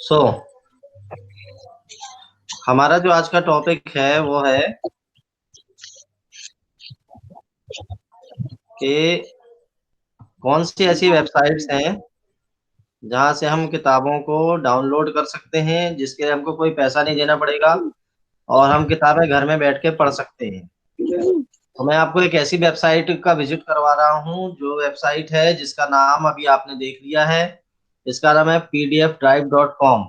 सो हमारा जो आज का टॉपिक है वो है कि कौन सी ऐसी वेबसाइट्स हैं जहां से हम किताबों को डाउनलोड कर सकते हैं, जिसके लिए हमको कोई पैसा नहीं देना पड़ेगा और हम किताबें घर में बैठ के पढ़ सकते हैं। तो मैं आपको एक ऐसी वेबसाइट का विजिट करवा रहा हूँ, जो वेबसाइट है जिसका नाम अभी आपने देख लिया है। इसका नाम है pdfdrive.com।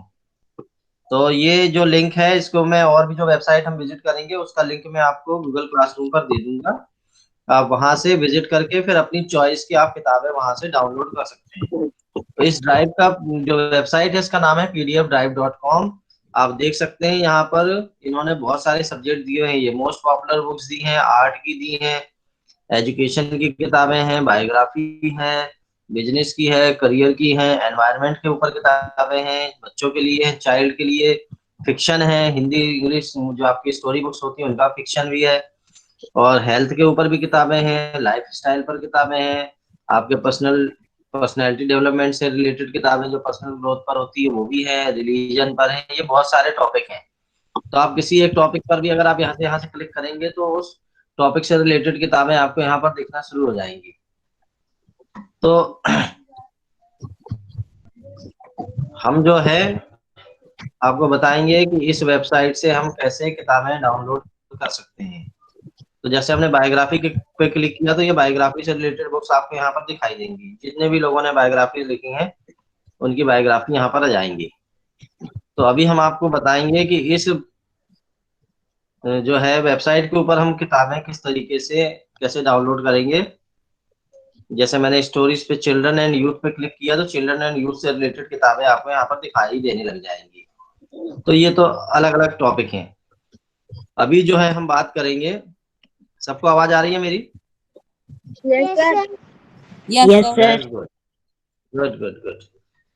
तो ये जो लिंक है, इसको मैं और भी जो वेबसाइट हम विजिट करेंगे उसका लिंक मैं आपको गूगल क्लासरूम पर दे दूंगा। आप वहां से विजिट करके फिर अपनी चॉइस की आप किताबें वहां से डाउनलोड कर सकते हैं। तो इस ड्राइव का जो वेबसाइट है, इसका नाम है pdfdrive.com। आप देख सकते हैं यहाँ पर इन्होंने बहुत सारे सब्जेक्ट दिए हैं। ये मोस्ट पॉपुलर बुक्स दी हैं, आर्ट की दी हैं, एजुकेशन की किताबें हैं, बायोग्राफी है, बिजनेस की है, करियर की है, एनवायरनमेंट के ऊपर किताबें हैं, बच्चों के लिए, चाइल्ड के लिए, फिक्शन है, हिंदी इंग्लिश जो आपकी स्टोरी बुक्स होती हैं उनका फिक्शन भी है, और हेल्थ के ऊपर भी किताबें हैं, लाइफ स्टाइल पर किताबें हैं, आपके पर्सनैलिटी डेवलपमेंट से रिलेटेड किताबें जो पर्सनल ग्रोथ पर होती है वो भी है, रिलीजन पर है। ये बहुत सारे टॉपिक हैं। तो आप किसी एक टॉपिक पर भी अगर आप यहाँ से क्लिक करेंगे तो उस टॉपिक से रिलेटेड किताबें आपको यहाँ पर दिखना शुरू हो जाएंगी। तो हम जो है आपको बताएंगे कि इस वेबसाइट से हम कैसे किताबें डाउनलोड कर सकते हैं। तो जैसे हमने बायोग्राफी पे क्लिक किया तो ये बायोग्राफी से रिलेटेड बुक्स आपको यहाँ पर दिखाई देंगी। जितने भी लोगों ने बायोग्राफी लिखी हैं उनकी बायोग्राफी यहाँ पर आ जाएंगी। तो अभी हम आपको बताएंगे कि इस जो है वेबसाइट के ऊपर हम किताबें किस तरीके से कैसे डाउनलोड करेंगे। जैसे मैंने स्टोरीज पे चिल्ड्रन एंड यूथ पे क्लिक किया तो चिल्ड्रन एंड यूथ से रिलेटेड किताबें आपको यहाँ पर दिखाई देने लग जाएंगी। तो ये तो अलग अलग टॉपिक हैं। अभी जो है हम बात करेंगे। सबको आवाज आ रही है मेरी? Yes, sir. Yes, Yes, sir. sir. That's good, good good good.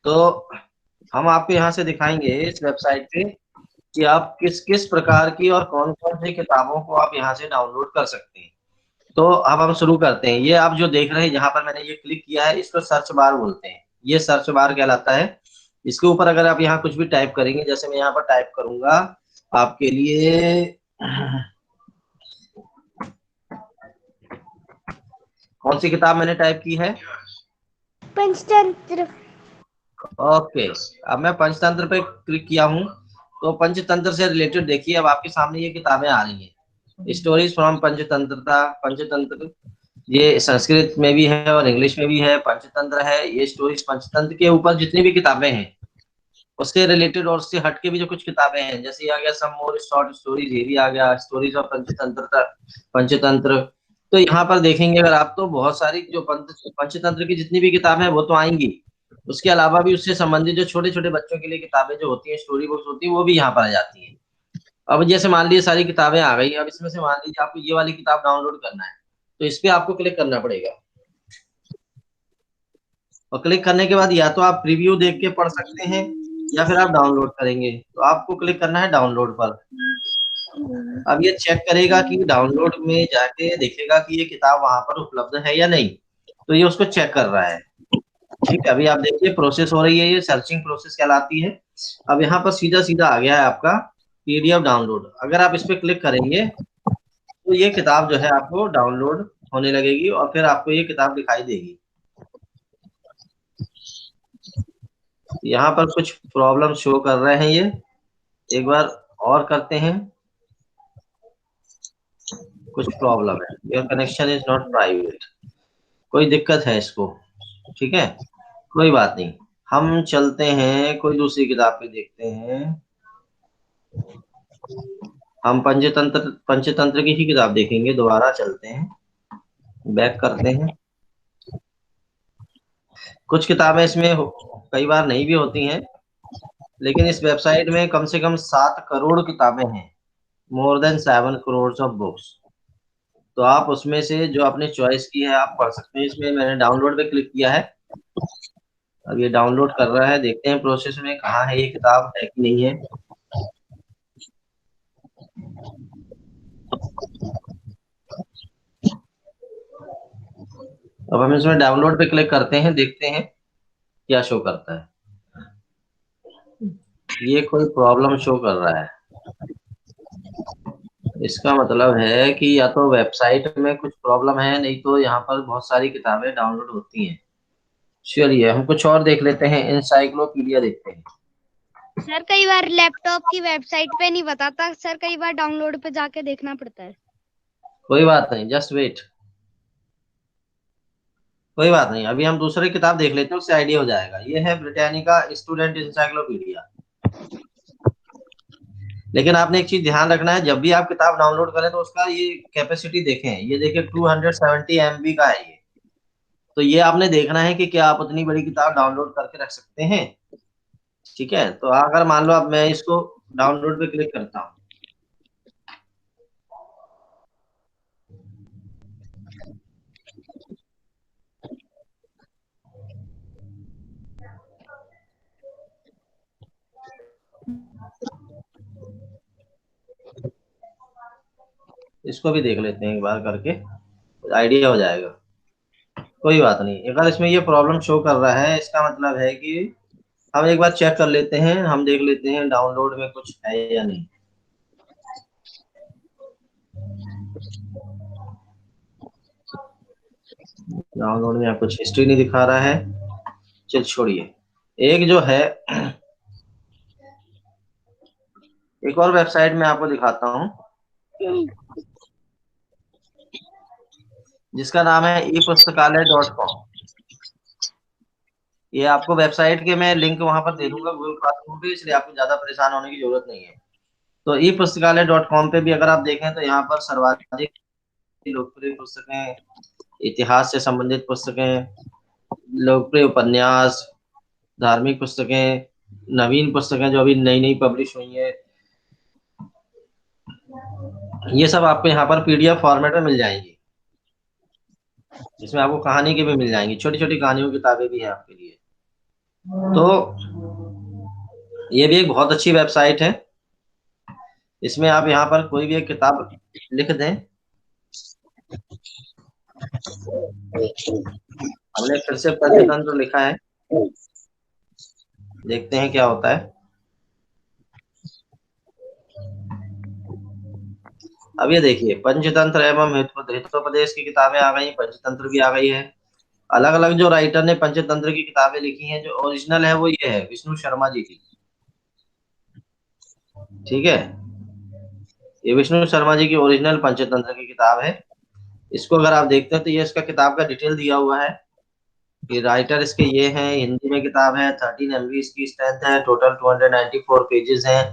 तो हम आपको यहाँ से दिखाएंगे इस वेबसाइट पे कि आप किस किस प्रकार की और कौन कौन सी किताबों को आप यहाँ से डाउनलोड कर सकते हैं। तो अब हम शुरू करते हैं। ये आप जो देख रहे हैं, जहां पर मैंने ये क्लिक किया है, इसको सर्च बार बोलते हैं। ये सर्च बार कहलाता है। इसके ऊपर अगर आप यहाँ कुछ भी टाइप करेंगे, जैसे मैं यहाँ पर टाइप करूंगा आपके लिए कौन सी किताब मैंने टाइप की है? पंचतंत्र। ओके। अब मैं पंचतंत्र पे क्लिक किया हूँ। तो पंचतंत्र से रिलेटेड देखिए, अब आपके सामने ये किताबें आ रही हैं। स्टोरीज फ्रॉम पंचतंत्रता, पंचतंत्र ये संस्कृत में भी है और इंग्लिश में भी है। पंचतंत्र है ये स्टोरीज। पंचतंत्र के ऊपर जितनी भी किताबें हैं उससे रिलेटेड और उससे हटके भी जो कुछ किताबें हैं, जैसे ये आ गया सम मोर शॉर्ट स्टोरीज, ये भी आ गया स्टोरीज ऑफ पंचतंत्र। पंचतंत्र तो यहाँ पर देखेंगे अगर आप, तो बहुत सारी जो पंचतंत्र की जितनी भी किताबें हैं वो तो आएंगी। उसके अलावा भी उससे संबंधित जो छोटे छोटे बच्चों के लिए किताबें जो होती हैं, स्टोरी बुक्स होती है, वो भी यहाँ पर आ जाती हैं। अब जैसे मान लीजिए सारी किताबें आ गई, अब इसमें से मान लीजिए आपको ये वाली किताब डाउनलोड करना है, तो इस पे आपको क्लिक करना पड़ेगा। और क्लिक करने के बाद या तो आप प्रीव्यू देख के पढ़ सकते हैं या फिर आप डाउनलोड करेंगे। तो आपको क्लिक करना है डाउनलोड पर। अब ये चेक करेगा कि डाउनलोड में जाके देखेगा कि ये किताब वहां पर उपलब्ध है या नहीं। तो ये उसको चेक कर रहा है। ठीक है, अभी आप देखिए प्रोसेस हो रही है, ये सर्चिंग प्रोसेस कहलाती है। अब यहाँ पर सीधा सीधा आ गया है आपका पीडीएफ डाउनलोड। अगर आप इस पे क्लिक करेंगे तो ये किताब जो है आपको डाउनलोड होने लगेगी और फिर आपको ये किताब दिखाई देगी। यहाँ पर कुछ प्रॉब्लम शो कर रहे हैं ये, एक बार और करते हैं। कुछ प्रॉब्लम है, your connection is not private, कोई दिक्कत है इसको। ठीक है, कोई बात नहीं। हम चलते हैं कोई दूसरी किताब पे देखते हैं। हम पंचतंत्र पंचतंत्र की ही किताब देखेंगे। दोबारा चलते हैं, बैक करते हैं। कुछ किताबें इसमें कई बार नहीं भी होती हैं, लेकिन इस वेबसाइट में कम से कम 7 करोड़ किताबें हैं। More than 7 crore of books. तो आप उसमें से जो अपने चॉइस की है आप पढ़ सकते हैं। इसमें मैंने डाउनलोड पे क्लिक किया है। अब ये डाउनलोड कर रहा है, देखते हैं प्रोसेस में कहाँ है ये किताब, है कि नहीं है। अब हम इसमें डाउनलोड पे क्लिक करते हैं, देखते हैं क्या शो करता है। ये कोई प्रॉब्लम शो कर रहा है। इसका मतलब है कि या तो वेबसाइट में कुछ प्रॉब्लम है, नहीं तो यहाँ पर बहुत सारी किताबें डाउनलोड होती हैं। चलिए हम कुछ और देख लेते हैं, इंसाइक्लोपीडिया देखते हैं। सर कई बार लैपटॉप की वेबसाइट पे नहीं बताता सर, कई बार डाउनलोड पे जाके देखना पड़ता है। कोई बात नहीं, जस्ट वेट। कोई बात नहीं, अभी हम दूसरी किताब देख लेते हैं, उससे आइडिया हो जाएगा। ये है ब्रिटानिका स्टूडेंट इंसाइक्लोपीडिया। लेकिन आपने एक चीज ध्यान रखना है, जब भी आप किताब डाउनलोड करें तो उसका ये कैपेसिटी देखें। ये देखिए 270 MB का है ये। तो ये आपने देखना है कि क्या आप उतनी बड़ी किताब डाउनलोड करके रख सकते हैं। ठीक है, तो अगर मान लो अब मैं इसको डाउनलोड पे क्लिक करता हूँ, इसको भी देख लेते हैं एक बार करके, आइडिया हो जाएगा। कोई बात नहीं, अगर इसमें ये प्रॉब्लम शो कर रहा है, इसका मतलब है कि हम एक बार चेक कर लेते हैं, हम देख लेते हैं डाउनलोड में कुछ है या नहीं। डाउनलोड में यहाँ कुछ हिस्ट्री नहीं दिखा रहा है। चल छोड़िए। एक जो है, एक और वेबसाइट मैं आपको दिखाता हूँ, जिसका नाम है epuस्तकालय.com। ये आपको वेबसाइट के मैं लिंक वहां पर दे दूंगा गूगल क्लासरूम पे, इसलिए आपको ज्यादा परेशान होने की जरूरत नहीं है। तो epuस्तकालय.com पे भी अगर आप देखें तो यहाँ पर सर्वाधिक लोकप्रिय पुस्तकें, इतिहास से संबंधित पुस्तकें, लोकप्रिय उपन्यास, धार्मिक पुस्तकें, नवीन पुस्तकें जो अभी नई नई पब्लिश हुई है, ये सब आपको यहाँ पर PDF फॉर्मेट में मिल जाएंगी। इसमें आपको कहानी की भी मिल जाएंगी, छोटी छोटी कहानियों की किताबें भी हैं आपके लिए। तो ये भी एक बहुत अच्छी वेबसाइट है। इसमें आप यहाँ पर कोई भी एक किताब लिख दें। हमने फिर से पंचतंत्र लिखा है, देखते हैं क्या होता है। अब ये देखिए, पंचतंत्र एवं हितोपदेश की किताबें आ गई, पंचतंत्र भी आ गई है। अलग अलग जो राइटर ने पंचतंत्र की किताबें लिखी हैं, जो ओरिजिनल है वो ये है विष्णु शर्मा जी की। ठीक है, ये विष्णु शर्मा जी की ओरिजिनल पंचतंत्र की किताब है। इसको अगर आप देखते हैं तो ये इसका किताब का डिटेल दिया हुआ है कि राइटर इसके ये हैं, हिंदी में किताब है, 13 MB इसकी स्ट्रेंथ है, टोटल 294 पेजेस हैं।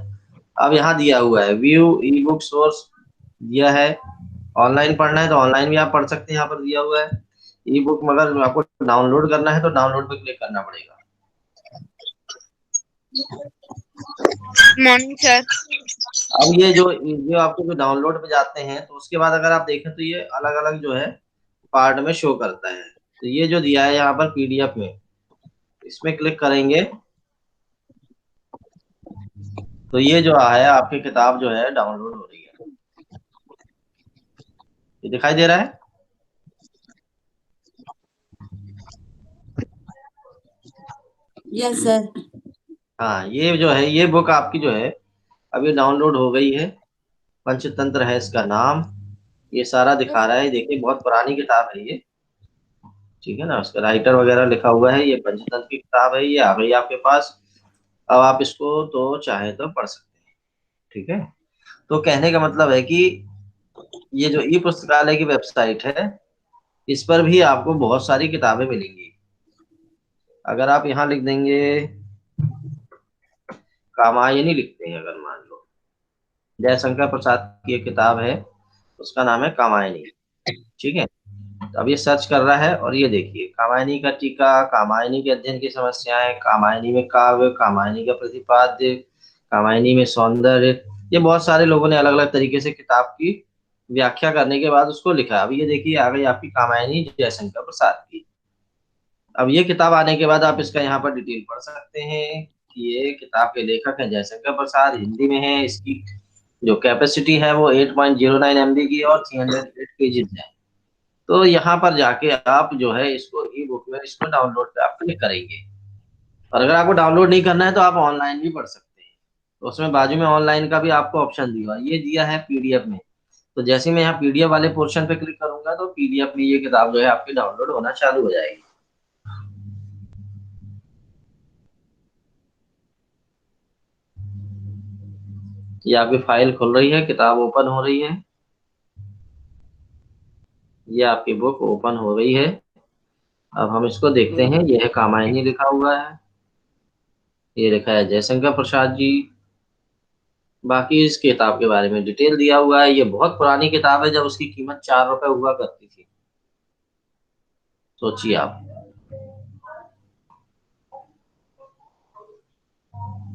अब यहाँ दिया हुआ है व्यू ई बुक सोर्स दिया है। ऑनलाइन पढ़ना है तो ऑनलाइन भी आप पढ़ सकते हैं, यहाँ पर दिया हुआ है। ई बुक मगर आपको डाउनलोड करना है तो डाउनलोड पे क्लिक करना पड़ेगा। Morning sir. अब ये जो आपको जो डाउनलोड पे जाते हैं तो उसके बाद अगर आप देखें तो ये अलग अलग जो है पार्ट में शो करता है। तो ये जो दिया है यहाँ पर PDF में, इसमें क्लिक करेंगे तो ये जो है आपकी किताब जो है डाउनलोड हो रही है। ये दिखाई दे रहा है। Yes sir. हाँ, ये जो है ये बुक आपकी जो है अभी डाउनलोड हो गई है। पंचतंत्र है इसका नाम। ये सारा दिखा रहा है, देखिए बहुत पुरानी किताब है ये। ठीक है ना, उसका राइटर वगैरह लिखा हुआ है। ये पंचतंत्र की किताब है, ये आ गई आपके पास। अब आप इसको तो चाहे तो पढ़ सकते हैं। ठीक है, तो कहने का मतलब है कि ये जो ई पुस्तकालय की वेबसाइट है, इस पर भी आपको बहुत सारी किताबें मिलेंगी। अगर आप यहाँ लिख देंगे कामायनी, लिखते हैं अगर मान लो, जयशंकर प्रसाद की एक किताब है, उसका नाम है कामायनी। ठीक है, तो अब ये सर्च कर रहा है और ये देखिए कामायनी का टीका, कामायनी के अध्ययन की समस्याएं, कामायनी में काव्य, कामायनी का प्रतिपाद्य, कामायनी में सौंदर्य। ये बहुत सारे लोगों ने अलग अलग तरीके से किताब की व्याख्या करने के बाद उसको लिखा। अब ये देखिए आ गई आपकी कामायनी जयशंकर प्रसाद की। अब ये किताब आने के बाद आप इसका यहाँ पर डिटेल पढ़ सकते हैं कि ये किताब के लेखक हैं जयशंकर प्रसाद, हिंदी में है। इसकी जो कैपेसिटी है वो 8.09 MB की और 308 पेजेस है। तो यहाँ पर जाके आप जो है इसको ई बुक में इसको डाउनलोड पे आप क्लिक करेंगे। और अगर आपको डाउनलोड नहीं करना है तो आप ऑनलाइन भी पढ़ सकते हैं। तो उसमें बाजू में ऑनलाइन का भी आपको ऑप्शन दिया, ये दिया है पीडीएफ में। तो जैसे मैं यहाँ पीडीएफ वाले पोर्शन पे क्लिक करूंगा तो पीडीएफ में ये किताब जो है आपकी डाउनलोड होना चालू हो जाएगी। ये आपकी फाइल खुल रही है, किताब ओपन हो रही है। ये आपकी बुक ओपन हो गई है। अब हम इसको देखते हैं। यह है कामायनी लिखा हुआ है, ये लिखा है जयशंकर प्रसाद जी। बाकी इस किताब के बारे में डिटेल दिया हुआ है। ये बहुत पुरानी किताब है, जब उसकी कीमत 4 रुपए हुआ करती थी। सोचिए आप।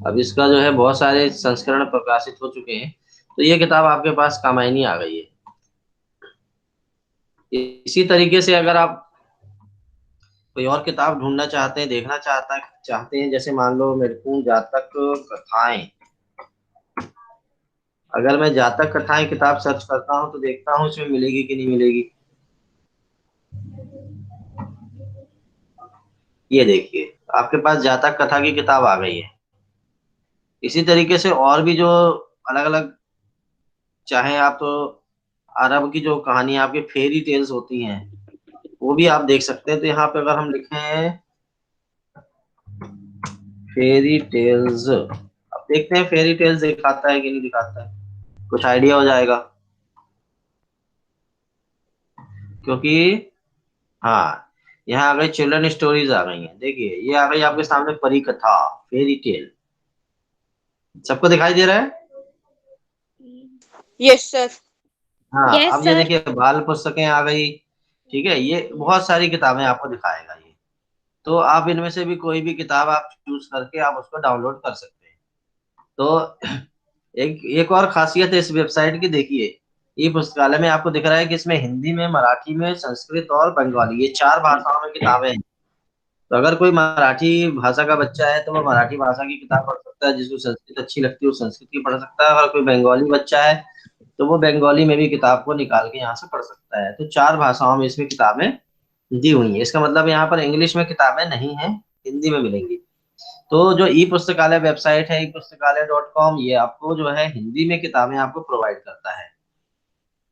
अब इसका जो है बहुत सारे संस्करण प्रकाशित हो चुके हैं। तो ये किताब आपके पास कामायनी आ गई है। इसी तरीके से अगर आप कोई और किताब ढूंढना चाहते हैं, देखना चाहते हैं, जैसे मान लो मेरे को जातक कथाएं, अगर मैं जातक कथाएं किताब सर्च करता हूं तो देखता हूं इसमें मिलेगी कि नहीं मिलेगी। ये देखिए, आपके पास जातक कथा की किताब आ गई है। इसी तरीके से और भी जो अलग अलग, चाहे आप तो अरब की जो कहानी आपके फेरी टेल्स होती हैं, वो भी आप देख सकते हैं। तो यहाँ पे अगर हम लिखें फेरी टेल्स, अब देखते हैं फेरी टेल्स दिखाता है कि नहीं दिखाता है, कुछ आइडिया हो जाएगा। क्योंकि हाँ, यहाँ आ गई चिल्ड्रन स्टोरीज आ गई हैं। देखिए ये आ गई आपके सामने परी कथा, फेरी टेल। सबको दिखाई दे रहा है? Yes sir. हाँ, यस अब ये सर। देखिए बाल पुस्तकें आ गई। ठीक है, ये बहुत सारी किताबें आपको दिखाएगा ये। तो आप इनमें से भी कोई भी किताब आप चूज करके आप उसको डाउनलोड कर सकते हैं। तो एक एक और खासियत है इस वेबसाइट की, देखिए ई पुस्तकालय में आपको दिख रहा है कि इसमें हिंदी में, मराठी में, संस्कृत और बंगाली, ये 4 भाषाओं में किताबें हैं। तो अगर कोई मराठी भाषा का बच्चा है तो वो मराठी भाषा की किताब पढ़ सकता है, जिसको संस्कृत अच्छी लगती है वो संस्कृत की पढ़ सकता है। अगर कोई बंगाली बच्चा है तो वो बंगाली में भी किताब को निकाल के यहाँ से पढ़ सकता है। तो 4 भाषाओं में इसमें किताबें दी हुई है। इसका मतलब यहाँ पर इंग्लिश में किताबें नहीं है, हिंदी में मिलेंगी। तो जो ई पुस्तकालय वेबसाइट है, epustakalay.com, ये आपको जो है हिंदी में किताबें आपको प्रोवाइड करता है।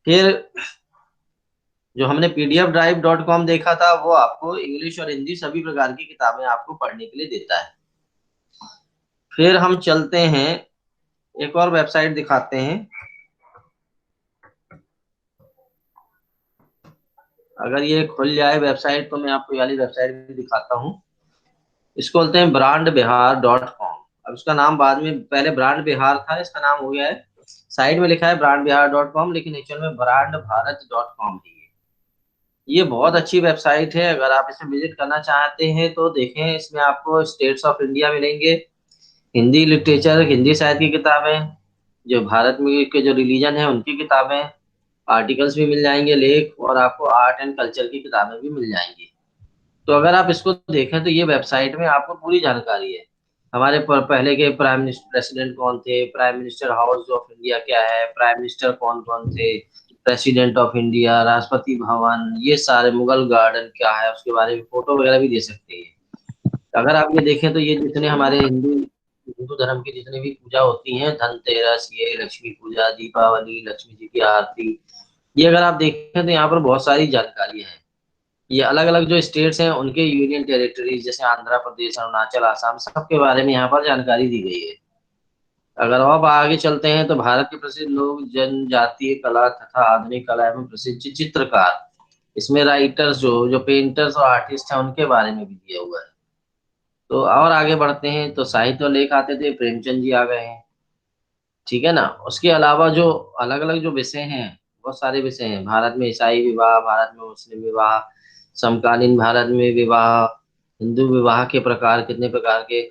फिर जो हमने pdfdrive.com देखा था, वो आपको इंग्लिश और हिंदी सभी प्रकार की किताबें आपको पढ़ने के लिए देता है। फिर हम चलते हैं, एक और वेबसाइट दिखाते हैं। अगर ये खुल जाए वेबसाइट तो मैं आपको ये वाली वेबसाइट भी दिखाता हूँ। इसको बोलते हैं brandbihar.com। अब इसका नाम बाद में, पहले ब्रांड बिहार था, इसका नाम हो गया है, साइड में लिखा है brandbihar.com, लेकिन एक्चुअल में brandbharat.com है। ये बहुत अच्छी वेबसाइट है। अगर आप इसमें विजिट करना चाहते हैं तो देखें, इसमें आपको स्टेट्स ऑफ इंडिया मिलेंगे, हिंदी लिटरेचर, हिंदी साहित्य की किताबें, जो भारत में के जो रिलीजन है उनकी किताबें, आर्टिकल्स भी मिल जाएंगे, लेख, और आपको आर्ट एंड कल्चर की किताबें भी मिल जाएंगी। तो अगर आप इसको देखें तो ये वेबसाइट में आपको पूरी जानकारी है। हमारे पहले के प्राइम मिनिस्टर, प्रेसिडेंट कौन थे, prime minister house of India क्या है, प्राइम मिनिस्टर कौन कौन थे, president of India, Rashtrapati Bhavan, ये सारे, मुगल गार्डन क्या है उसके बारे में फोटो वगैरह भी दे सकते हैं। अगर आप ये देखें तो ये जितने हमारे हिंदू हिंदू धर्म की जितनी भी पूजा होती हैं, धनतेरस, ये लक्ष्मी पूजा, दीपावली, लक्ष्मी जी की आरती, ये अगर आप देखें तो यहाँ पर बहुत सारी जानकारियां हैं। ये अलग अलग जो स्टेट्स हैं उनके यूनियन टेरिटरीज, जैसे आंध्र प्रदेश, अरुणाचल, आसाम, सबके बारे में यहाँ पर जानकारी दी गई है। अगर अब आगे चलते हैं तो भारत के प्रसिद्ध लोग, जनजातीय कला तथा आधुनिक कला एवं प्रसिद्ध चित्रकार, इसमें राइटर्स, जो पेंटर्स और आर्टिस्ट हैं उनके बारे में भी दिया हुआ है। तो और आगे बढ़ते हैं तो साहित्य और लेख आते थे, प्रेमचंद जी आ गए हैं। ठीक है ना। उसके अलावा जो अलग अलग जो विषय हैं, बहुत सारे विषय हैं। भारत में ईसाई विवाह, भारत में मुस्लिम विवाह, समकालीन भारत में विवाह, हिंदू विवाह के प्रकार, कितने प्रकार के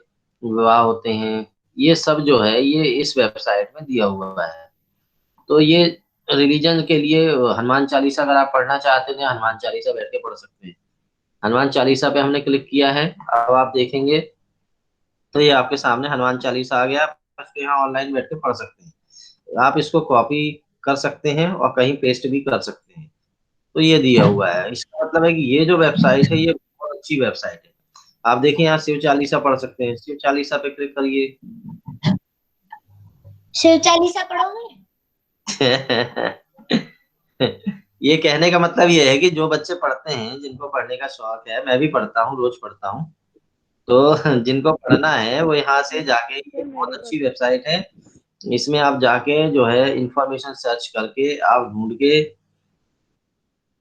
विवाह होते हैं, ये सब जो है ये इस वेबसाइट में दिया हुआ है। तो ये रिलीजन के लिए हनुमान चालीसा अगर आप पढ़ना चाहते हैं, हनुमान चालीसा बैठ के पढ़ सकते हैं। हनुमान चालीसा पे हमने क्लिक किया है, अब आप देखेंगे तो ये आपके सामने हनुमान चालीसा आ गया। आप इसको यहाँ ऑनलाइन बैठ के पढ़ सकते हैं। आप इसको कॉपी कर सकते हैं और कहीं पेस्ट भी कर सकते हैं। तो ये दिया हुआ है। इसका मतलब है कि ये जो वेबसाइट है ये बहुत अच्छी वेबसाइट है। आप देखिए यहाँ शिव चालीसा पढ़ सकते हैं, शिव चालीसा पे क्लिक करिए। शिव चालीसा पढ़ोगे? ये कहने का मतलब ये है कि जो बच्चे पढ़ते हैं, जिनको पढ़ने का शौक है, मैं भी पढ़ता हूँ, रोज पढ़ता हूँ, तो जिनको पढ़ना है वो यहाँ से जाके, ये बहुत अच्छी वेबसाइट है, इसमें आप जाके जो है इंफॉर्मेशन सर्च करके आप ढूंढ के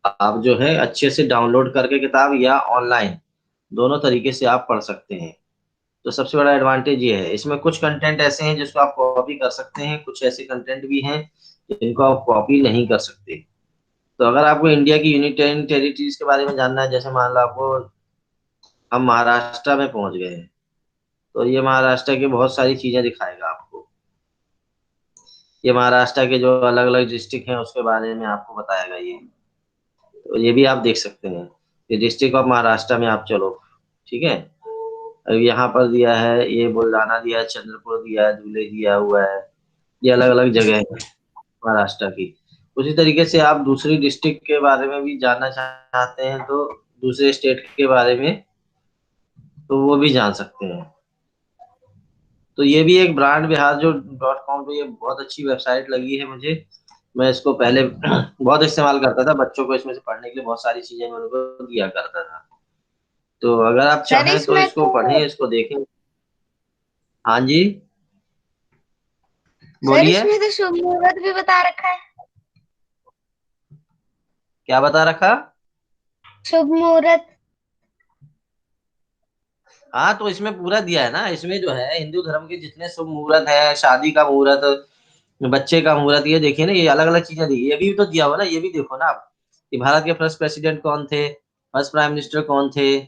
आप जो है अच्छे से डाउनलोड करके किताब या ऑनलाइन दोनों तरीके से आप पढ़ सकते हैं। तो सबसे बड़ा एडवांटेज ये है, इसमें कुछ कंटेंट ऐसे हैं जिसको आप कॉपी कर सकते हैं, कुछ ऐसे कंटेंट भी हैं जिनको आप कॉपी नहीं कर सकते। तो अगर आपको इंडिया की यूनियन टेरिटरीज के बारे में जानना है, जैसे मान लो आपको, हम महाराष्ट्र में पहुंच गए हैं, तो ये महाराष्ट्र की बहुत सारी चीजें दिखाएगा आपको। ये महाराष्ट्र के जो अलग अलग डिस्ट्रिक्ट हैं उसके बारे में आपको बताएगा ये। तो ये भी आप देख सकते हैं, ये डिस्ट्रिक्ट ऑफ महाराष्ट्र में आप चलो, ठीक है। अब यहाँ पर दिया है, ये बुल्ढाना दिया है, चंद्रपुर दिया है, धुले दिया हुआ है, ये अलग अलग जगह है महाराष्ट्र की। उसी तरीके से आप दूसरी डिस्ट्रिक्ट के बारे में भी जानना चाहते हैं, तो दूसरे स्टेट के बारे में तो वो भी जान सकते हैं। तो ये भी एक ब्रांड बिहार जो .com, तो ये बहुत अच्छी वेबसाइट लगी है मुझे। मैं इसको पहले बहुत इस्तेमाल करता था, बच्चों को इसमें से पढ़ने के लिए बहुत सारी चीजें मैं उनको दिया करता था। तो अगर आप सर चाहें तो इसमें इसको तो पढ़ें, इसको देखें। हाँ जी, सर बोलिए। इसमें तो शुभ मुहूर्त भी बता रखा है। क्या बता रखा? शुभ मुहूर्त। हाँ, तो इसमें पूरा दिया है ना, इसमें जो है हिंदू धर्म के जितने शुभ मुहूर्त है, शादी का मुहूर्त, बच्चे का मुहूर्त, ये देखिए ना, ये अलग अलग चीजें दी, ये भी तो दिया हुआ ना, ये भी देखो ना आप कि भारत के फर्स्ट प्रेसिडेंट कौन थे, फर्स्ट प्राइम मिनिस्टर कौन थे,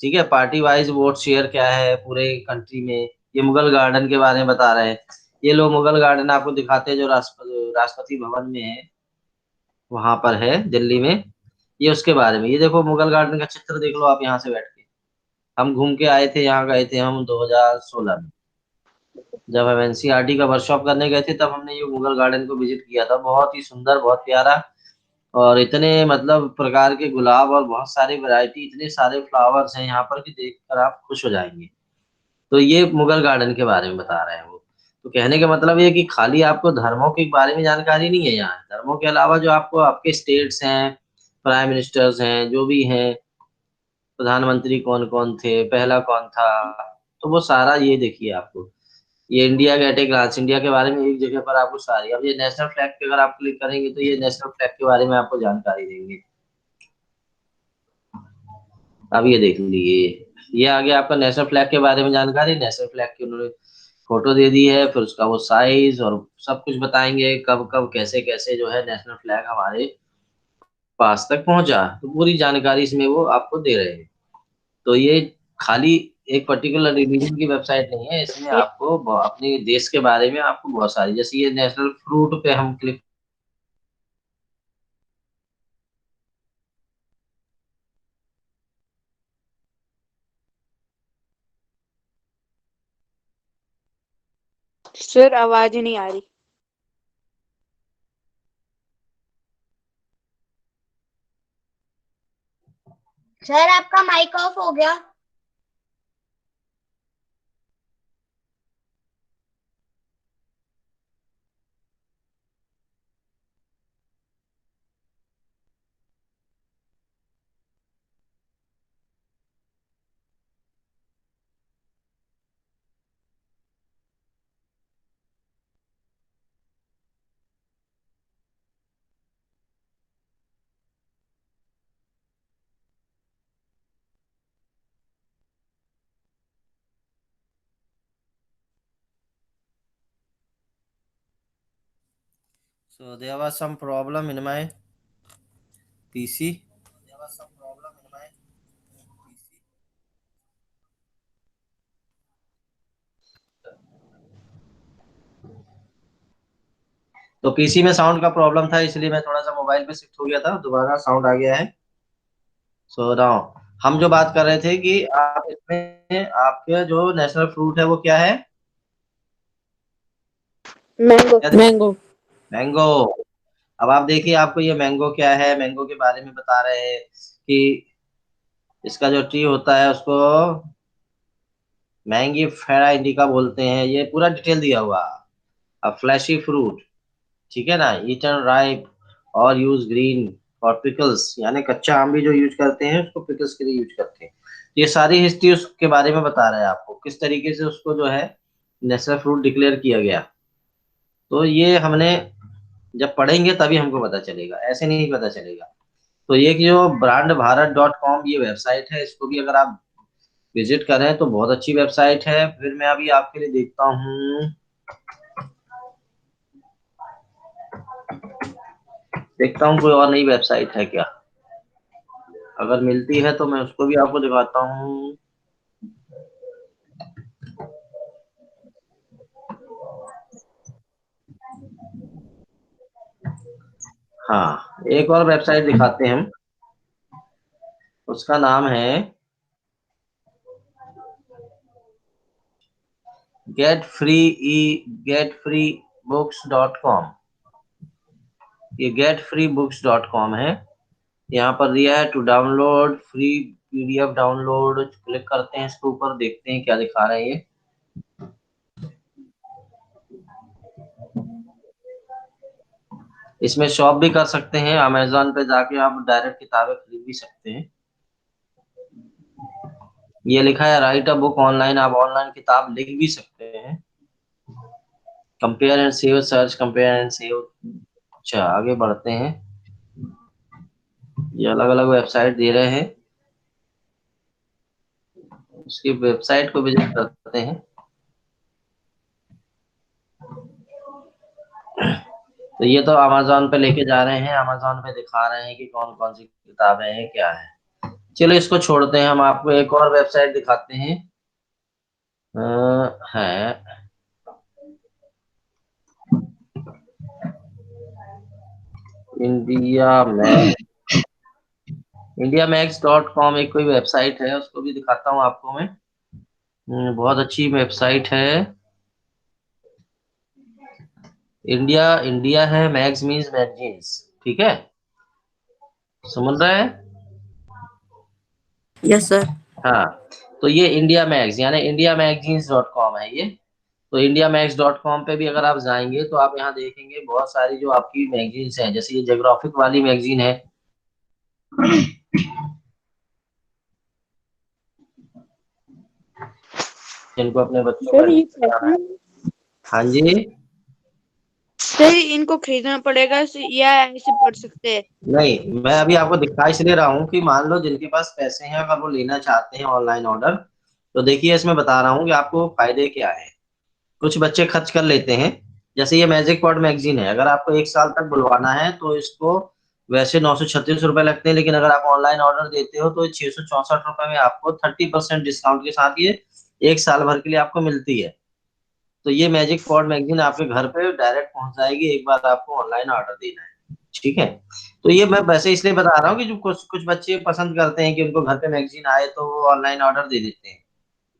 ठीक है, पार्टी वाइज वोट शेयर क्या है पूरे कंट्री में। ये मुगल गार्डन के बारे में बता रहे हैं, ये लोग मुगल गार्डन आपको दिखाते हैं जो राष्ट्रपति भवन में है, वहां पर है दिल्ली में, ये उसके बारे में। ये देखो मुगल गार्डन का चित्र देख लो आप यहाँ से बैठ के। हम घूम के आए थे, यहाँ गए थे हम 2016 में, जब हम एनसीईआरटी का वर्कशॉप करने गए थे, तब हमने ये मुगल गार्डन को विजिट किया था। बहुत ही सुंदर, बहुत प्यारा, और इतने मतलब प्रकार के गुलाब और बहुत सारी वैरायटी, इतने सारे फ्लावर्स हैं यहाँ पर कि देखकर आप खुश हो जाएंगे। तो ये मुगल गार्डन के बारे में बता रहे हैं वो। तो कहने का मतलब ये है कि खाली आपको धर्मों के बारे में जानकारी नहीं है, यहाँ धर्मों के अलावा जो आपको आपके स्टेट्स हैं, प्राइम मिनिस्टर्स हैं, जो भी हैं, प्रधानमंत्री कौन कौन थे, पहला कौन था, तो वो सारा ये देखिए आपको। ये इंडिया गेट एक ग्लांस इंडिया के बारे में एक जगह पर आपको सारी, अब ये नेशनल फ्लैग पे अगर आप क्लिक करेंगे तो ये नेशनल फ्लैग के बारे में आपको जानकारी देंगे। अब ये देख लीजिए, ये आ गया आपका नेशनल फ्लैग के बारे में जानकारी। नेशनल फ्लैग की उन्होंने फोटो दे दी है, फिर उसका वो साइज और सब कुछ बताएंगे, कब कब कैसे कैसे जो है नेशनल फ्लैग हमारे पास तक पहुंचा, तो पूरी जानकारी इसमें वो आपको दे रहे हैं। तो ये खाली एक पर्टिकुलर रिलीजन की वेबसाइट नहीं है, इसमें आपको अपने देश के बारे में आपको बहुत सारी, जैसे ये नेशनल फ्रूट पे हम क्लिक। सर आवाज ही नहीं आ रही। सर आपका माइक ऑफ हो गया। So there was some problem in my PC. तो पीसी में साउंड का प्रॉब्लम था, इसलिए मैं थोड़ा सा मोबाइल पे शिफ्ट हो गया था, दोबारा साउंड आ गया है। सो रहा हूँ, हम जो बात कर रहे थे कि आप इसमें आपके जो नेशनल फ्रूट है वो क्या है? मैंगो। क्या मैंगो। मैंगो। अब आप देखिए, आपको ये मैंगो क्या है, मैंगो के बारे में बता रहे हैं कि इसका जो ट्री होता है उसको मैंगी फेरा इंडिका बोलते हैं, ये पूरा डिटेल दिया हुआ। अ फ्लैशी फ्रूट, ठीक है ना, ईटन राइप और यूज ग्रीन और पिकल्स, यानी कच्चा आम भी जो यूज करते हैं उसको पिकल्स के लिए यूज करते हैं। ये सारी हिस्ट्री उसके बारे में बता रहा है आपको, किस तरीके से उसको जो है नेशनल फ्रूट डिक्लेयर किया गया। तो ये हमने जब पढ़ेंगे तभी हमको पता चलेगा, ऐसे नहीं पता चलेगा। तो ये कि जो brandbharat.com ये वेबसाइट है, इसको भी अगर आप विजिट करें तो बहुत अच्छी वेबसाइट है। फिर मैं अभी आपके लिए देखता हूँ, कोई और नई वेबसाइट है क्या, अगर मिलती है तो मैं उसको भी आपको दिखाता हूँ। हाँ, एक और वेबसाइट दिखाते हैं हम, उसका नाम है getfreebooks.com। ये getfreebooks.com है। यहाँ पर दिया है to download free PDF download, click करते हैं इसके ऊपर, देखते हैं क्या दिखा रहा है ये। इसमें शॉप भी कर सकते हैं, अमेजोन पे जाके आप डायरेक्ट किताबें खरीद भी सकते हैं। ये लिखा है राइट अ बुक ऑनलाइन, आप ऑनलाइन किताब लिख भी सकते हैं। Compare and save, search compare and save. अच्छा, आगे बढ़ते हैं। ये अलग अलग वेबसाइट दे रहे हैं, उसकी वेबसाइट को विजिट करते हैं। तो ये तो अमेजोन पे लेके जा रहे हैं, अमेजोन पे दिखा रहे हैं कि कौन कौन सी किताबें हैं, क्या है। चलो इसको छोड़ते हैं, हम आपको एक और वेबसाइट दिखाते हैं। है इंडिया मैक्स.com, एक कोई वेबसाइट है, उसको भी दिखाता हूँ आपको मैं। बहुत अच्छी वेबसाइट है। इंडिया इंडिया है, मैक्स मीन्स मैगजीन्स, ठीक है, समझ रहे हैं। Yes sir. हाँ, तो ये इंडिया मैक्स यानी indiamagazines.com है ये। तो indiamagazines.com पे भी अगर आप जाएंगे तो आप यहाँ देखेंगे बहुत सारी जो आपकी मैगजीन्स हैं, जैसे ये ज्योग्राफिक वाली मैगजीन है। जिनको अपने बच्चों का सर ये admission कराना है। पैसे, हाँ जी। सर इनको खरीदना पड़ेगा या ऐसे पढ़ सकते हैं? नहीं, मैं अभी आपको दिखा इसलिए रहा हूँ कि मान लो जिनके पास पैसे हैं, अगर वो लेना चाहते हैं ऑनलाइन ऑर्डर, तो देखिए इसमें बता रहा हूँ कि आपको फायदे क्या है। कुछ बच्चे खर्च कर लेते हैं, जैसे ये मैजिक पॉड मैगजीन है, अगर आपको 1 साल तक बुलवाना है तो इसको वैसे 936 रुपए लगते हैं, लेकिन अगर आप ऑनलाइन ऑर्डर देते हो तो 664 रुपए में आपको 30% डिस्काउंट के साथ ये 1 साल भर के लिए आपको मिलती है। तो ये मैजिक पॉड मैगजीन आपके घर पे डायरेक्ट पहुंच जाएगी, एक बार आपको ऑनलाइन ऑर्डर देना है, ठीक है। तो ये मैं वैसे इसलिए बता रहा हूँ कि जो कुछ कुछ बच्चे पसंद करते हैं कि उनको घर पे मैगजीन आए तो वो ऑनलाइन ऑर्डर दे देते हैं।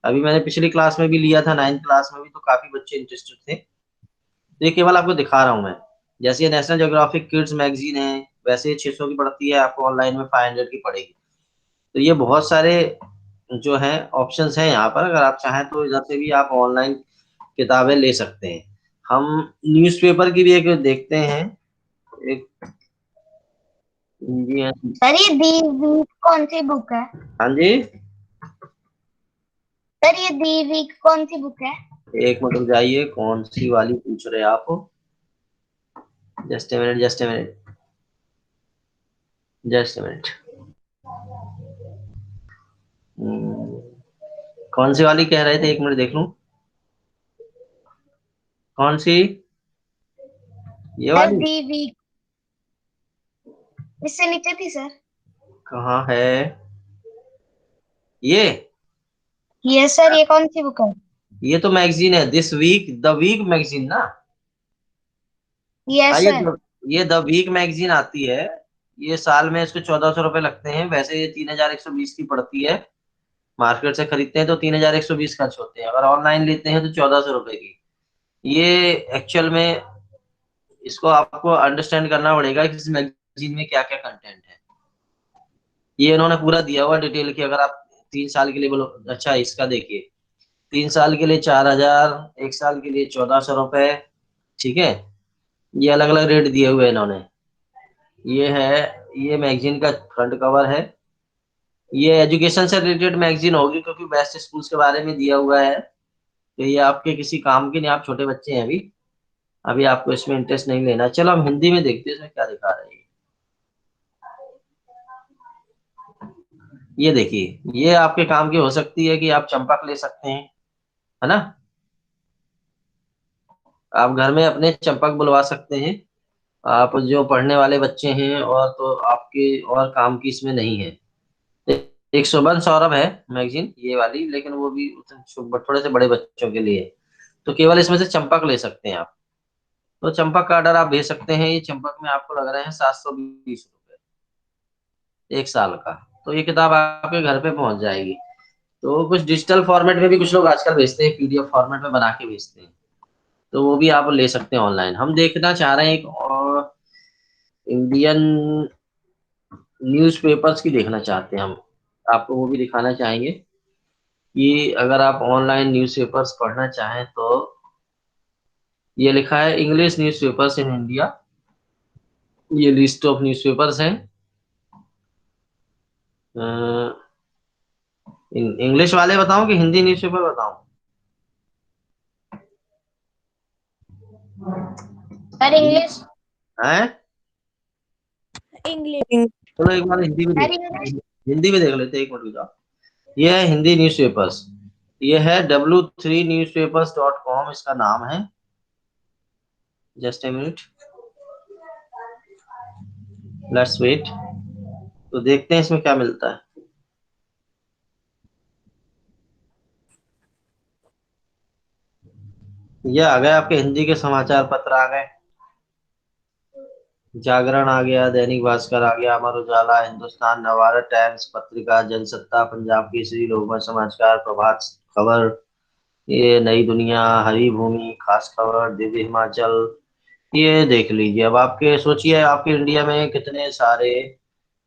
अभी मैंने पिछली क्लास में भी लिया था, 9th क्लास में भी, तो काफी बच्चे इंटरेस्टेड थे। तो ये केवल आपको दिखा रहा हूँ मैं। जैसे ये नेशनल ज्योग्राफिक किड्स मैगजीन है, वैसे ये 600 की पड़ती है, आपको ऑनलाइन में 500 की पड़ेगी। तो ये बहुत सारे जो है ऑप्शंस हैं यहाँ पर, अगर आप चाहें तो इधर से भी आप ऑनलाइन किताबें ले सकते हैं। हम न्यूज़पेपर की भी एक देखते हैं, एक इंडियन। सर ये दी वीक कौन सी बुक है? हाँ जी, सर ये दी वीक कौन सी बुक है? एक मिनट रुक जाइए, कौन सी वाली पूछ रहे हैं आप? Just a minute, just a minute, just a minute. कौन सी वाली कह रहे थे, एक मिनट देख लूं। कौन सी? ये सर वाली? दी वीक इससे नीचे थी सर। कहाँ है ये? सर ये कौन सी बुक है? ये तो मैगजीन है, this week, The Week magazine ना। हाँ, यस सर। ये द वीक मैगजीन आती है। ये साल में इसके 1400 रुपए लगते हैं, वैसे ये 3120 की पड़ती है। मार्केट से खरीदते हैं तो 3120 खर्च होते हैं, अगर ऑनलाइन लेते हैं तो 1400 रुपए की। ये एक्चुअल में इसको आपको अंडरस्टैंड करना पड़ेगा कि इस मैगजीन में क्या क्या कंटेंट है। ये इन्होंने पूरा दिया हुआ डिटेल की, अगर आप 3 साल के लिए बोलो। अच्छा, इसका देखिए, 3 साल के लिए 4000, 1 साल के लिए 1400 रुपए, ठीक है, ये अलग अलग रेट दिए हुए हैं इन्होंने। ये है, ये मैगजीन का फ्रंट कवर है। ये एजुकेशन से रिलेटेड मैगजीन होगी क्योंकि बेस्ट स्कूल्स के बारे में दिया हुआ है। तो ये आपके किसी काम के नहीं, आप छोटे बच्चे हैं अभी, अभी आपको इसमें इंटरेस्ट नहीं लेना। चलो हम हिंदी में देखते हैं इसमें क्या दिखा रहा है। ये देखिए, ये आपके काम की हो सकती है कि आप चंपक ले सकते हैं, है ना। आप घर में अपने चंपक बुलवा सकते हैं। आप जो पढ़ने वाले बच्चे हैं और तो आपके और काम की इसमें नहीं है। एक सुबह सौरभ है मैगजीन ये वाली, लेकिन वो भी थोड़े से बड़े बच्चों के लिए है। तो केवल इसमें से चंपक ले सकते हैं आप। तो चंपक का ऑर्डर आप भेज सकते हैं। ये चंपक में आपको लग रहे हैं 720 रुपये 1 साल का। तो ये किताब आपके घर पे पहुंच जाएगी। तो कुछ डिजिटल फॉर्मेट में भी कुछ लोग आजकल भेजते हैं, पीडीएफ फॉर्मेट में बना के भेजते हैं। तो वो भी आप ले सकते हैं ऑनलाइन। हम देखना चाह रहे हैं एक और इंडियन न्यूज़पेपर्स की देखना चाहते हैं हम, आपको वो भी दिखाना चाहेंगे कि अगर आप ऑनलाइन न्यूज़पेपर्स पढ़ना चाहें तो ये लिखा है इंग्लिश न्यूज़पेपर्स इन इंडिया। ये लिस्ट ऑफ न्यूज़पेपर्स हैं। इंग्लिश वाले बताऊं कि हिंदी न्यूज़पेपर बताऊं? Sir English. हैं? इंग्लिश। चलो एक बार हिंदी में सर देख, इंग्लिश। हिंदी में देख लेते हैं, एक मिनट रुक। ये है हिंदी न्यूज़पेपर्स। ये है w3newspapers.com इसका नाम है। Just a minute, let's wait. तो देखते हैं इसमें क्या मिलता है। ये आ गए आपके हिंदी के समाचार पत्र आ गए। जागरण आ गया, दैनिक भास्कर आ गया, अमर उजाला, हिंदुस्तान, नवभारत टाइम्स, पत्रिका, जनसत्ता, पंजाब केसरी, लोकमत समाचार, प्रभात खबर, ये नई दुनिया, हरी भूमि, खास खबर, दिव्य हिमाचल। ये देख लीजिए। अब आपके सोचिए आपके इंडिया में कितने सारे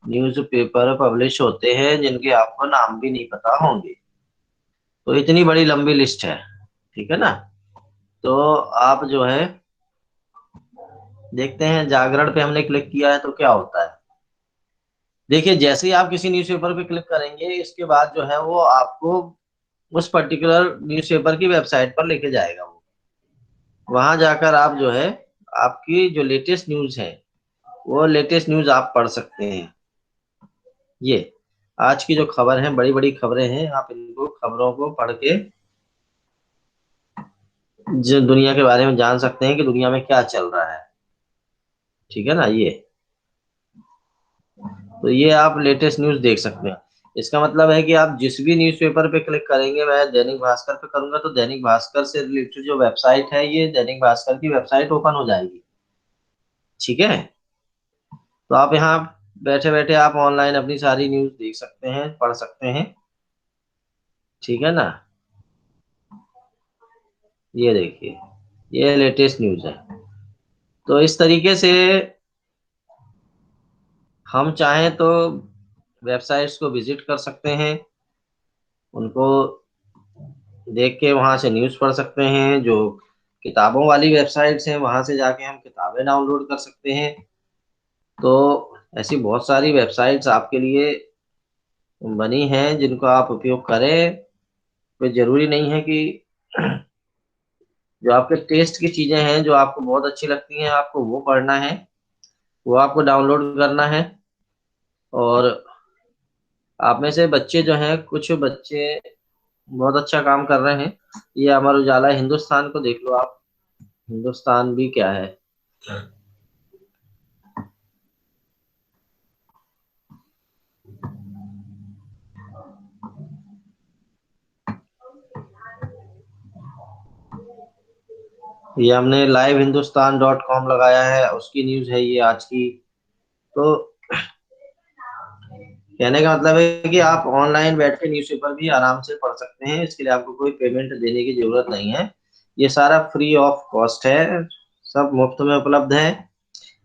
न्यूज़पेपर पब्लिश होते हैं जिनके आपको नाम भी नहीं पता होंगे। तो इतनी बड़ी लंबी लिस्ट है, ठीक है ना। तो आप जो है देखते हैं, जागरण पे हमने क्लिक किया है तो क्या होता है। देखिए, जैसे ही आप किसी न्यूज़पेपर पे क्लिक करेंगे इसके बाद जो है वो आपको उस पर्टिकुलर न्यूज़पेपर की वेबसाइट पर लेके जाएगा। वो वहां जाकर आप जो है आपकी जो लेटेस्ट न्यूज़ है वो लेटेस्ट न्यूज़ आप पढ़ सकते हैं। ये आज की जो खबर है, बड़ी बड़ी खबरें हैं, आप इनको खबरों को पढ़ के जो दुनिया के बारे में जान सकते हैं कि दुनिया में क्या चल रहा है, ठीक है ना। ये तो ये आप लेटेस्ट न्यूज़ देख सकते हैं। इसका मतलब है कि आप जिस भी न्यूज़पेपर पे क्लिक करेंगे, मैं दैनिक भास्कर पे करूंगा तो दैनिक भास्कर से रिलेटेड जो वेबसाइट है ये दैनिक भास्कर की वेबसाइट ओपन हो जाएगी, ठीक है। तो आप यहाँ बैठे बैठे आप ऑनलाइन अपनी सारी न्यूज़ देख सकते हैं, पढ़ सकते हैं, ठीक है ना। ये देखिए, ये लेटेस्ट न्यूज़ है। तो इस तरीके से हम चाहें तो वेबसाइट्स को विजिट कर सकते हैं, उनको देख के वहां से न्यूज़ पढ़ सकते हैं। जो किताबों वाली वेबसाइट्स हैं वहां से जाके हम किताबें डाउनलोड कर सकते हैं। तो ऐसी बहुत सारी वेबसाइट्स आपके लिए बनी हैं जिनको आप उपयोग करें। कोई जरूरी नहीं है कि जो आपके टेस्ट की चीजें हैं, जो आपको बहुत अच्छी लगती हैं, आपको वो पढ़ना है, वो आपको डाउनलोड करना है। और आप में से बच्चे जो हैं, कुछ बच्चे बहुत अच्छा काम कर रहे हैं। ये अमर उजाला, हिंदुस्तान को देख लो आप। हिंदुस्तान भी क्या है, ये हमने लाइव हिंदुस्तान.com लगाया है, उसकी न्यूज़ है ये आज की। तो कहने का मतलब है कि आप ऑनलाइन बैठ के न्यूज़पेपर भी आराम से पढ़ सकते हैं। इसके लिए आपको कोई पेमेंट देने की जरूरत नहीं है। ये सारा फ्री ऑफ कॉस्ट है, सब मुफ्त में उपलब्ध है।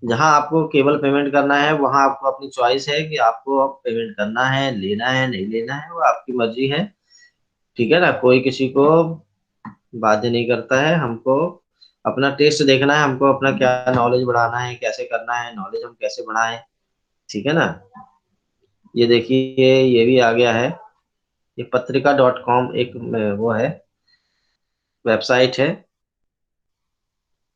जहां आपको केवल पेमेंट करना है वहां आपको अपनी चॉइस है कि आपको अब पेमेंट करना है, लेना है, नहीं लेना है, वो आपकी मर्जी है, ठीक है ना। कोई किसी को बाध्य नहीं करता है। हमको अपना टेस्ट देखना है हमको, अपना क्या नॉलेज बढ़ाना है, कैसे करना है, नॉलेज हम कैसे बढ़ाएं। ठीक है ना। ये देखिए ये भी आ गया है। ये पत्रिका.com एक वो है, वेबसाइट है।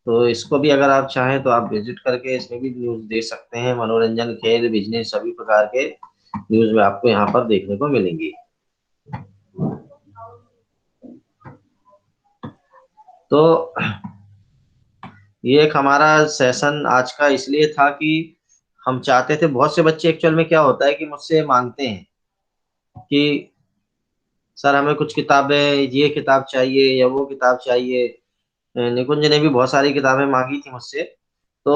तो इसको भी अगर आप चाहें तो आप विजिट करके इसमें भी न्यूज देख सकते हैं। मनोरंजन, खेल, बिजनेस सभी प्रकार के न्यूज में आपको यहाँ पर देखने को मिलेंगी। तो ये एक हमारा सेशन आज का इसलिए था कि हम चाहते थे, बहुत से बच्चे एक्चुअल में क्या होता है कि मुझसे मांगते हैं कि सर हमें कुछ किताबें, ये किताब चाहिए या वो किताब चाहिए। निकुंज ने भी बहुत सारी किताबें मांगी थी मुझसे। तो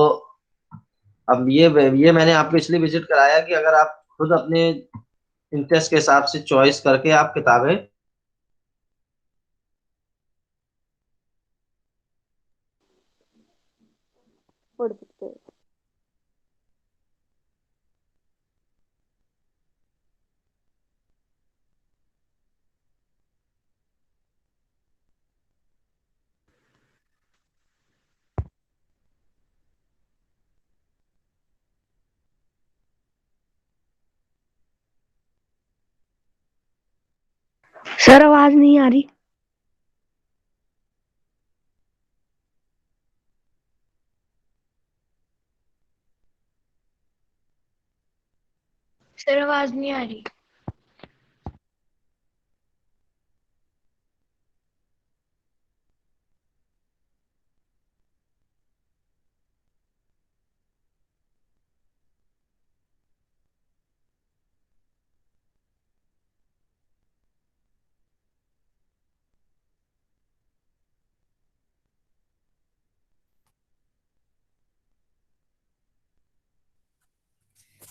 अब ये मैंने आपको इसलिए विजिट कराया कि अगर आप खुद अपने इंटरेस्ट के हिसाब से चॉइस करके आप किताबें पढ़ सकते हैं। सर आवाज नहीं आ रही। सर आवाज नहीं आ रही।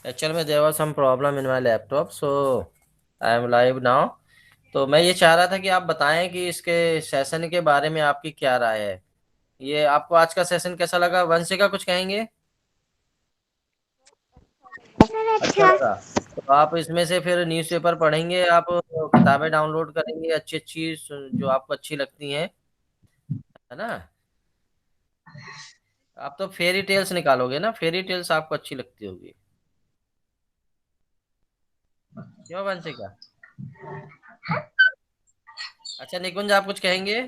एक्चुअल में there was some problem in my laptop, so I am live now. तो मैं ये चाह रहा था कि आप बताएं कि इसके सेशन के बारे में आपकी क्या राय है। ये आपको आज का सेशन कैसा लगा? वंशिका कुछ कहेंगे? सर अच्छा अच्छा। लगा। तो आप इसमें से फिर न्यूज़पेपर पढ़ेंगे, आप किताबें डाउनलोड करेंगे अच्छी अच्छी जो आपको अच्छी लगती हैं, है ना। आप तो फेरी टेल्स निकालोगे ना, फेरी टेल्स आपको अच्छी लगती होगी, क्यों वंशिका? अच्छा निकुंज आप कुछ कहेंगे?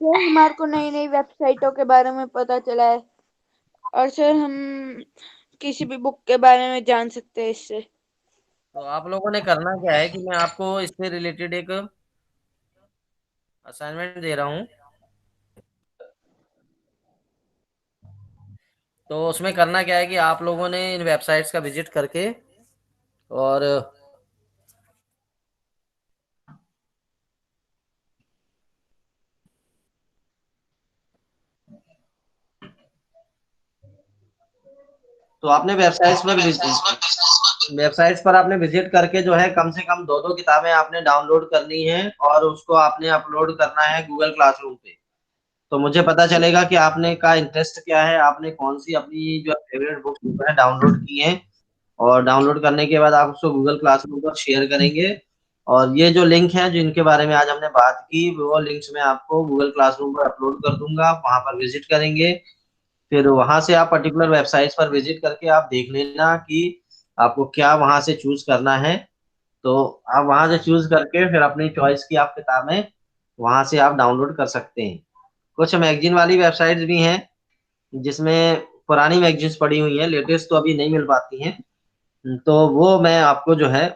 सर हमारे को नई नई वेबसाइटों के बारे में पता चला है, और सर हम किसी भी बुक के बारे में जान सकते हैं इससे। तो आप लोगों ने करना क्या है कि मैं आपको इससे रिलेटेड एक असाइनमेंट दे रहा हूँ। तो उसमें करना क्या है कि आप लोगों ने इन वेबसाइट्स का विजिट करके और तो आपने वेबसाइट्स पर आपने विजिट करके जो है कम से कम दो दो किताबें आपने डाउनलोड करनी है और उसको आपने अपलोड करना है गूगल क्लासरूम पे। तो मुझे पता चलेगा कि आपने का इंटरेस्ट क्या है, आपने कौन सी अपनी जो फेवरेट बुक जो है डाउनलोड की है। और डाउनलोड करने के बाद आप उसको गूगल क्लासरूम पर शेयर करेंगे। और ये जो लिंक है जिनके बारे में आज हमने बात की, वो लिंक्स मैं आपको गूगल क्लासरूम पर अपलोड कर दूंगा, आप वहां पर विजिट करेंगे। फिर वहां से आप पर्टिकुलर वेबसाइट्स पर विजिट करके आप देख लेना कि आपको क्या वहां से चूज करना है। तो आप वहां से चूज करके फिर अपनी चॉइस की आप किताबें वहां से आप डाउनलोड कर सकते हैं। कुछ मैगजीन वाली वेबसाइट्स भी हैं जिसमें पुरानी मैगजीन्स पड़ी हुई हैं, लेटेस्ट तो अभी नहीं मिल पाती हैं। तो वो मैं आपको जो है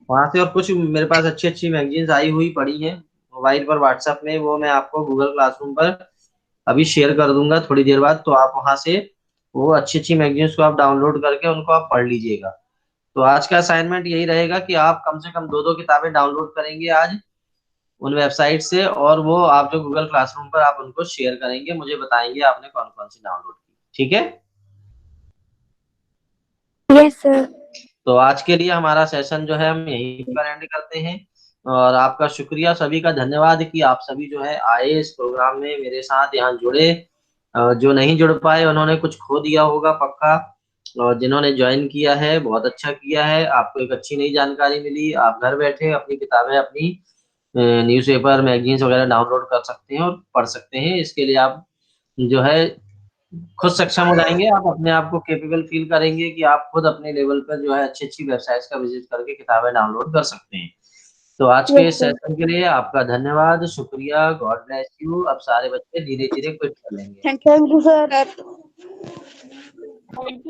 वहां से, और कुछ मेरे पास अच्छी अच्छी मैगजीन्स आई हुई पड़ी हैं मोबाइल पर व्हाट्सएप में, वो मैं आपको गूगल क्लासरूम पर अभी शेयर कर दूंगा थोड़ी देर बाद। तो आप वहां से वो अच्छी अच्छी मैगजीन्स को आप डाउनलोड करके उनको आप पढ़ लीजिएगा। तो आज का असाइनमेंट यही रहेगा कि आप कम से कम दो दो किताबें डाउनलोड करेंगे आज उन वेबसाइट से, और वो आप जो गूगल क्लासरूम पर आप उनको शेयर करेंगे, मुझे बताएंगे आपने कौन कौन सी डाउनलोड की। ठीक है। Yes sir. तो आज के लिए हमारा सेशन जो है हम यहीं पर एंड करते हैं। और आपका शुक्रिया, सभी का धन्यवाद कि आप सभी जो है आए इस प्रोग्राम में मेरे साथ यहाँ जुड़े। जो नहीं जुड़ पाए उन्होंने कुछ खो दिया होगा पक्का, और जिन्होंने ज्वाइन किया है बहुत अच्छा किया है, आपको एक अच्छी नई जानकारी मिली। आप घर बैठे अपनी किताबें अपनी न्यूज़पेपर, मैगजीन्स वगैरह डाउनलोड कर सकते हैं और पढ़ सकते हैं। इसके लिए आप जो है खुद सक्षम हो जाएँगे, आप अपने आप को कैपेबल फ़ील करेंगे कि आप खुद अपने लेवल पर जो है अच्छी-अच्छी वेबसाइट्स का विज़िट करके किताबें डाउनलोड कर सकते हैं। तो आज के यस इस सर। सेशन के लिए आपका धन्यवाद, शुक्रिया, गॉड ब्लेस यू। अब सारे बच्चे धीरे-धीरे क्विट कर लेंगे। Thank you sir.